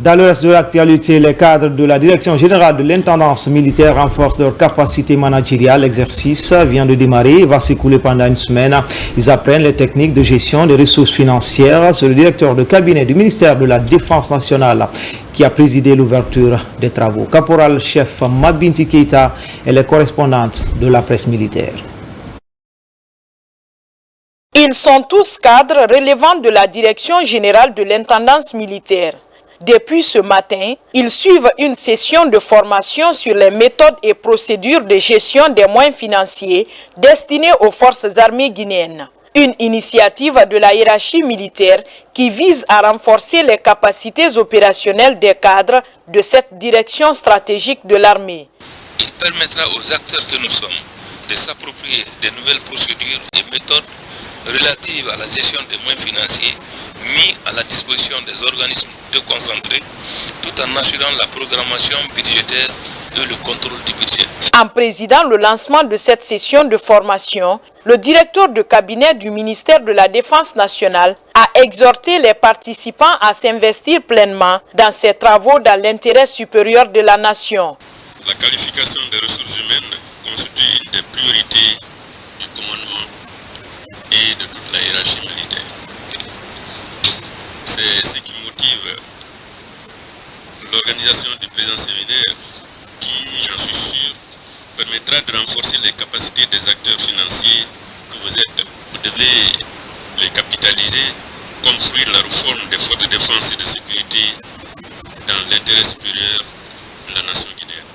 Dans le reste de l'actualité, les cadres de la Direction générale de l'intendance militaire renforcent leur capacité managériale. L'exercice vient de démarrer et va s'écouler pendant une semaine. Ils apprennent les techniques de gestion des ressources financières. C'est le directeur de cabinet du ministère de la Défense nationale qui a présidé l'ouverture des travaux. Caporal-chef Mabinti Keita est la correspondante de la presse militaire. Ils sont tous cadres relevant de la Direction générale de l'intendance militaire. Depuis ce matin, ils suivent une session de formation sur les méthodes et procédures de gestion des moyens financiers destinés aux forces armées guinéennes. Une initiative de la hiérarchie militaire qui vise à renforcer les capacités opérationnelles des cadres de cette direction stratégique de l'armée. Il permettra aux acteurs que nous sommes de s'approprier des nouvelles procédures et méthodes relatives à la gestion des moyens financiers mis à la disposition des organismes déconcentrés, tout en assurant la programmation budgétaire et le contrôle du budget. En présidant le lancement de cette session de formation, le directeur de cabinet du ministère de la Défense nationale a exhorté les participants à s'investir pleinement dans ces travaux dans l'intérêt supérieur de la nation. La qualification des ressources humaines constitue une des priorités du commandement et de toute la hiérarchie militaire. C'est ce qui motive l'organisation du présent séminaire qui, j'en suis sûr, permettra de renforcer les capacités des acteurs financiers que vous êtes. Vous devez les capitaliser, construire la réforme des forces de défense et de sécurité dans l'intérêt supérieur de la nation guinéenne.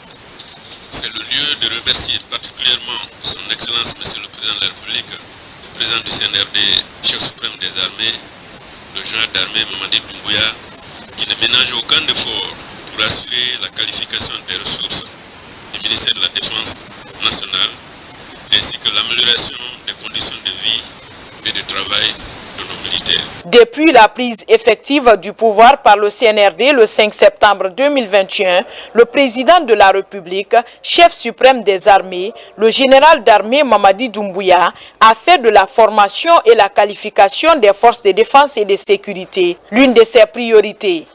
C'est le lieu de remercier particulièrement son Excellence, Monsieur le Président de la République, le Président du CNRD, chef suprême des armées, le général d'armée Mamadi Doumbouya, qui ne ménage aucun effort pour assurer la qualification des ressources du ministère de la Défense nationale, ainsi que l'amélioration des conditions de vie et de travail de nos militaires. Depuis la prise effective du pouvoir par le CNRD le 5 septembre 2021, le président de la République, chef suprême des armées, le général d'armée Mamadi Doumbouya, a fait de la formation et la qualification des forces de défense et de sécurité l'une de ses priorités.